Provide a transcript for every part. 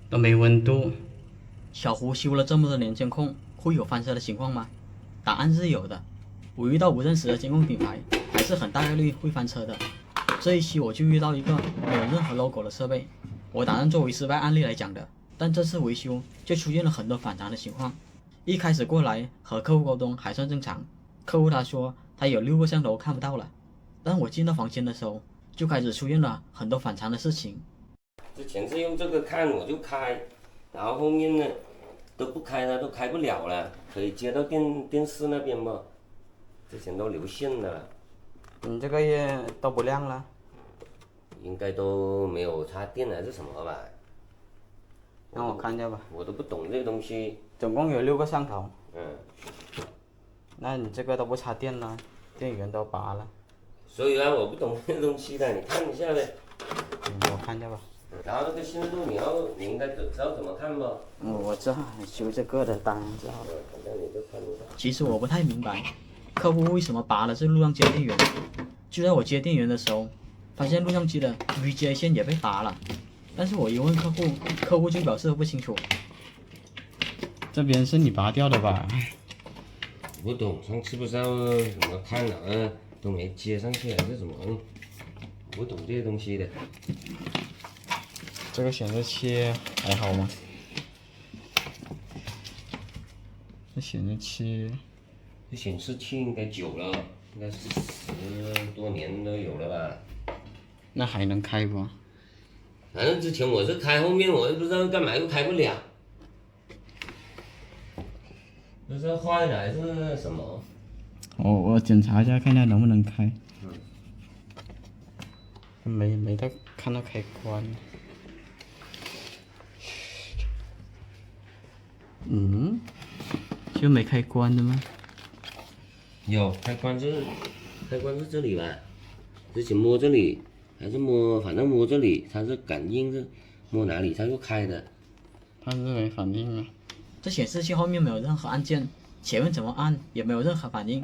都没温度。小胡修了这么多年监控，会有翻车的情况吗？答案是有的。我遇到不认识的监控品牌，还是很大概率会翻车的。这一期我就遇到一个没有任何 logo 的设备，我打算作为失败案例来讲的。但这次维修就出现了很多反常的情况。一开始过来和客户沟通还算正常，客户他说他有6个摄像头看不到了，但我进到房间的时候，就开始出现了很多反常的事情。之前是用这个看我就开，然后后面呢都不开了，都开不了了，可以接到电视那边吗？之前都留线了。你这个月都不亮了？应该都没有插电还是什么吧？让我看一下吧。我都不懂这个东西。总共有6个摄像头。嗯。那你这个都不插电了，电源都拔了。所以啊，我不懂这个东西的，你看一下呗。我看一下吧。然后这个线路你应该知道怎么看吧？我知道修这个的，当然知道。反正你就看一下。其实我不太明白，客户为什么拔了这录像机的电源。就在我接电源的时候，发现录像机的 VGA 线也被拔了。但是我一问客户，客户就表示不清楚。这边是你拔掉的吧？不懂，上次不知道怎么看了都没接上去还是怎么？不懂这些东西的。这个显示器还好吗？这显示器，这显示器应该久了，应该是10多年都有了吧？那还能开不？反正之前我是开，后面我也不知道干嘛又开不了，不知道坏了还是什么。我检查一下，看一下能不能开。没到看到开关。就没开关的吗？有开关是这里吧？之前摸这里还是摸，反正摸这里，它是感应是摸哪里它就开的。它是没反应啊。这显示器后面没有任何按键，前面怎么按也没有任何反应。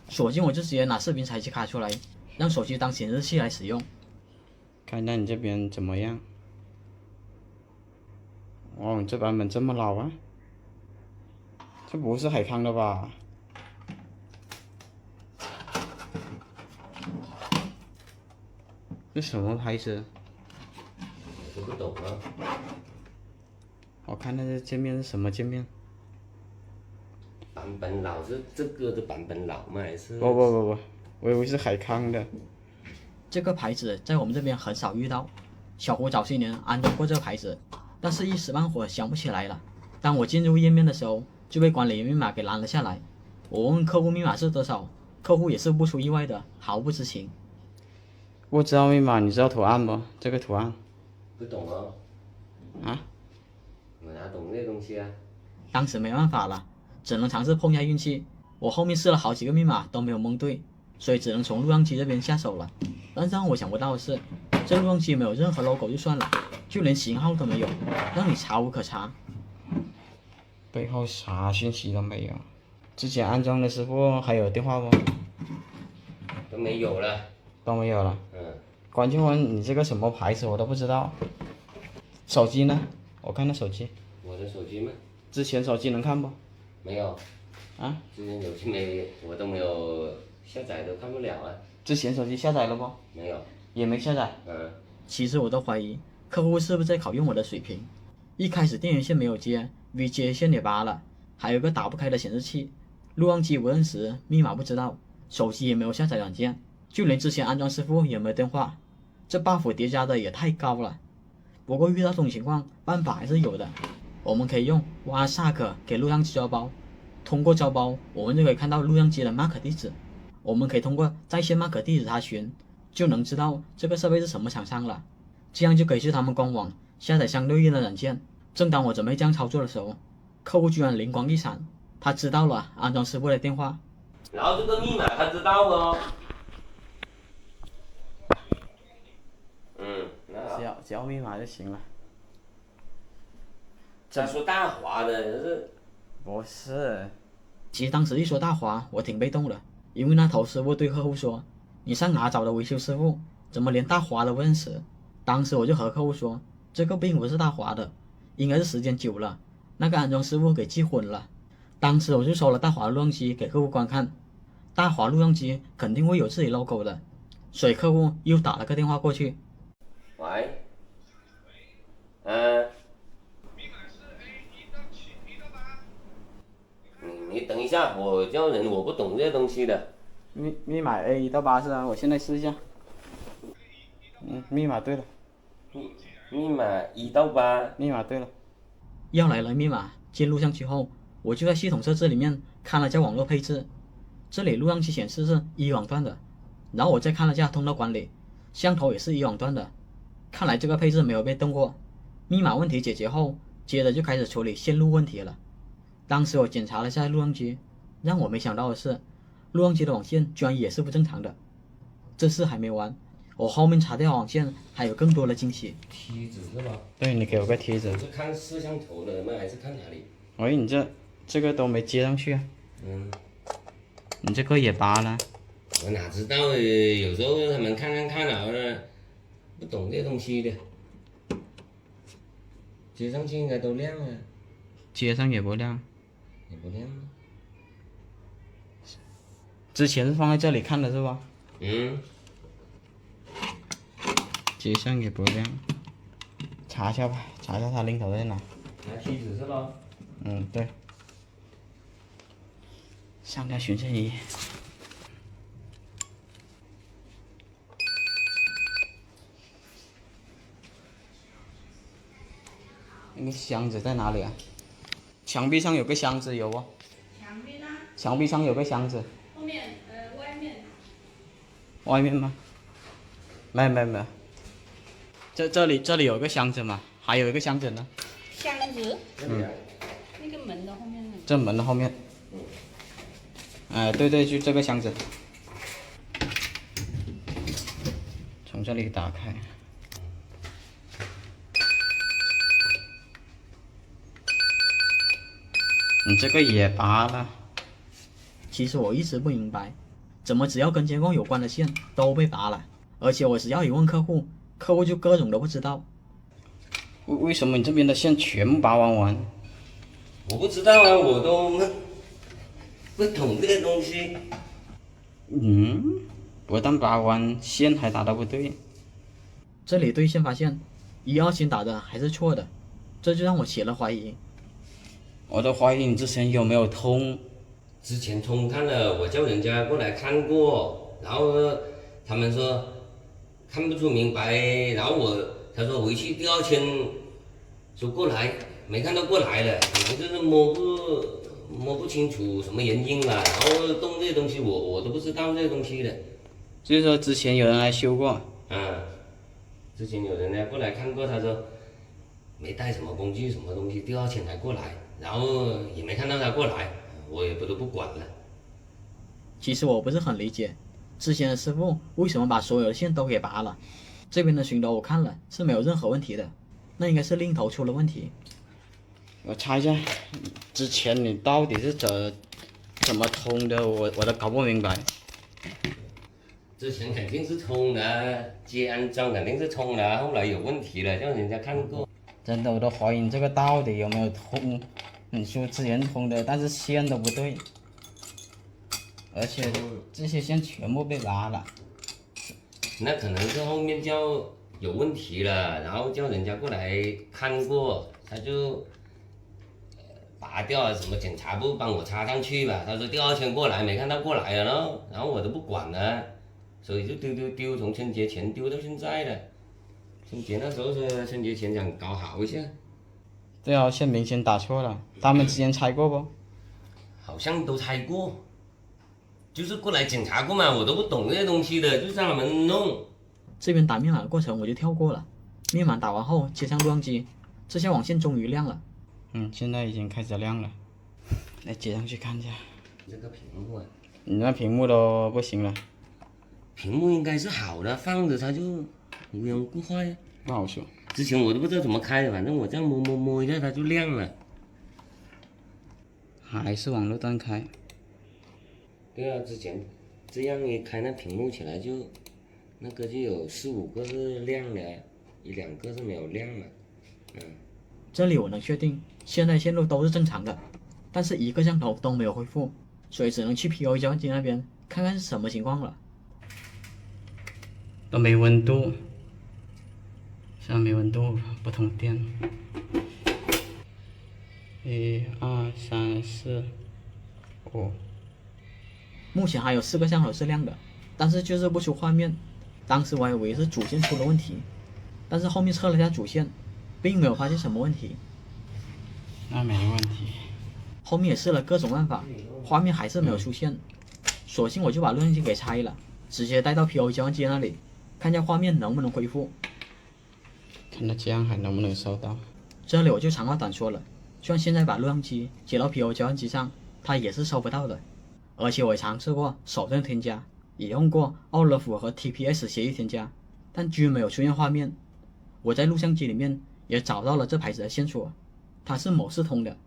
索性我就直接拿视频采集卡出来，让手机当显示器来使用。看一下你这边怎么样？哦，你这版本这么老啊？这不是海康的吧？这什么牌子？我不懂啊。我看那个界面是什么界面？版本老是这个的版本老吗？还是？不，我以为是海康的。这个牌子在我们这边很少遇到。小胡早些年安装过这个牌子，但是一时半会想不起来了。当我进入页面的时候，就被管理员密码给拦了下来。我问客户密码是多少，客户也是不出意外的毫不知情。不知道密码，你知道图案不？这个图案。不懂啊。啊？我哪懂这东西啊？当时没办法了，只能尝试碰一下运气。我后面试了好几个密码都没有蒙对，所以只能从录像机这边下手了。但是让我想不到的是，这录像机没有任何 logo 就算了，就连型号都没有，让你查无可查。背后啥信息都没有。之前安装的师傅还有电话不？都没有了。都没有了。嗯。关键问你这个什么牌子我都不知道。手机呢？我看那手机。我的手机吗？之前手机能看不？没有。啊？之前手机我都没有下载，都看不了啊。之前手机下载了不？没有。也没下载。其实我都怀疑客户是不是在考验我的水平。一开始电源线没有接 ，VGA 线也拔了，还有个打不开的显示器，录像机不认识，密码不知道，手机也没有下载软件，就连之前安装师傅也没有电话，这 buff 叠加的也太高了。不过遇到这种情况，办法还是有的，我们可以用 WASAC 给录像机交包，通过交包，我们就可以看到录像机的 MAC 地址，我们可以通过在线 MAC 地址查询，就能知道这个设备是什么厂商了，这样就可以去他们官网下载相对应的软件。正当我准备这样操作的时候，客户居然灵光一闪，他知道了安装师傅的电话，然后这个密码他知道哦。只要密码就行了。他说大华的，是？不是。其实当时一说大华，我挺被动的，因为那头师傅对客户说：“你上哪找的维修师傅？怎么连大华都不认识？”当时我就和客户说：“这个并不是大华的，应该是时间久了，那个安装师傅给记混了。当时我就收了大华录像机给客户观看，大华录像机肯定会有自己 logo 的，所以客户又打了个电话过去。喂，你等一下，我叫人，我不懂这些东西的。密码 A1到8是啊，我现在试一下。密码对了，密码1到8，密码对了。要来了密码，进录像机后，我就在系统设置里面看了下网络配置，这里录像机显示是1网段的，然后我再看了下通道管理，相头也是1网段的，看来这个配置没有被动过。密码问题解决后，接着就开始处理线路问题了。当时我检查了下录像机，让我没想到的是，录像机的网线居然也是不正常的。这事还没完，我后面查掉网线还有更多的惊喜。梯子是吧？对，你给我个梯子。我是看摄像头的，那还是看哪里？喂，你这个都没接上去啊。你这个也拔了。我哪知道？有时候他们看了，不懂这东西的。接上去应该都亮了。接上也不亮。也不亮吗？之前是放在这里看的是吧？接上也不亮。查一下吧，查一下它零头在哪。拿梯子是吧？对。上下循线仪。那个箱子在哪里啊？墙壁上有个箱子，有不？墙壁呢？墙壁上有个箱子。后面外面。外面吗？没有。这里有个箱子嘛，还有一个箱子呢。箱子？那个门的后面。这门的后面。对，就这个箱子。从这里打开。你这个也拔了。其实我一直不明白，怎么只要跟监控有关的线都被拔了，而且我只要一问客户，客户就各种都不知道。为什么你这边的线全部拔完？我不知道啊，我都不懂这个东西。不但拔完，线还打得不对。这里对线发现1号线打的还是错的，这就让我起了怀疑。我都怀疑你之前有没有通。之前通看了，我叫人家过来看过，然后他们说看不出明白，然后他说回去第2天说过来，没看到过来了，可能就是摸不清楚什么原因了，然后动这些东西我都不知道这些东西的。就是说之前有人来修过。之前有人来过来看过，他说没带什么工具什么东西，第2天才过来，然后也没看到他过来，我也不管了。其实我不是很理解，之前的师傅为什么把所有的线都给拔了？这边的巡逻我看了是没有任何问题的，那应该是另头出了问题。我查一下，之前你到底是怎么通的？我都搞不明白。之前肯定是通的，接安装肯定是通的，后来有问题了，叫人家看过。真的，我都怀疑你这个到底有没有通。你说之前通的，但是线都不对，而且这些线全部被拔了。那可能是后面有问题了，然后叫人家过来看过，他就拔掉了，什么检查部帮我插上去吧。他说第2天过来，没看到过来了咯，然后我都不管了，所以就丢，从春节前丢到现在了。春节那时候是春节前想搞好一下。对啊，线明显打错了。他们之前拆过不？好像都拆过，就是过来检查过嘛，我都不懂这些东西的，就是让他们弄。这边打密码的过程我就跳过了，密码打完后接上录像机，这下网线终于亮了。现在已经开始亮了。来接上去看一下。这个屏幕啊，你那屏幕都不行了。屏幕应该是好的，放着它就无缘无故坏。不好说。之前我都不知道怎么开的，反正我这样摸一下它就亮了。还是网络断开。对啊，之前这样一开那屏幕起来就，那个就有4、5个是亮的，1、2个是没有亮的。这里我能确定现在线路都是正常的，但是一个摄像头都没有恢复，所以只能去 POE 交换机那边看看是什么情况了。都没温度，现在没温度，不通电。1、2、3、4、5。目前还有4个摄像头是亮的，但是就是不出画面。当时我还以为是主线出了问题，但是后面测了一下主线，并没有发现什么问题。那没问题。后面也试了各种办法，画面还是没有出现。索性我就把录像机给拆了，直接带到 POE 交换机那里，看一下画面能不能恢复。看他这样还能不能收到？这里我就长话短说了，就算现在把录像机接到 POE 交换机上，它也是收不到的。而且我也尝试过手动添加，也用过奥勒夫和 TPS 协议添加，但均没有出现画面。我在录像机里面也找到了这牌子的线索，它是某视通的。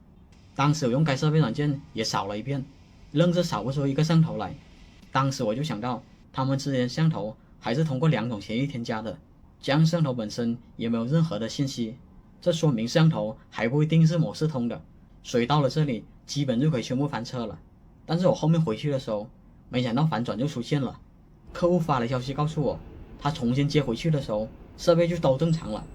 当时我用该设备软件也扫了一遍，愣是扫不出一个摄像头来。当时我就想到，他们之间摄像头还是通过2种协议添加的，这样摄像头本身也没有任何的信息，这说明摄像头还不一定是某视通的。所以到了这里，基本就可以全部翻车了。但是我后面回去的时候，没想到反转就出现了。客户发了消息告诉我，他重新接回去的时候，设备就都正常了。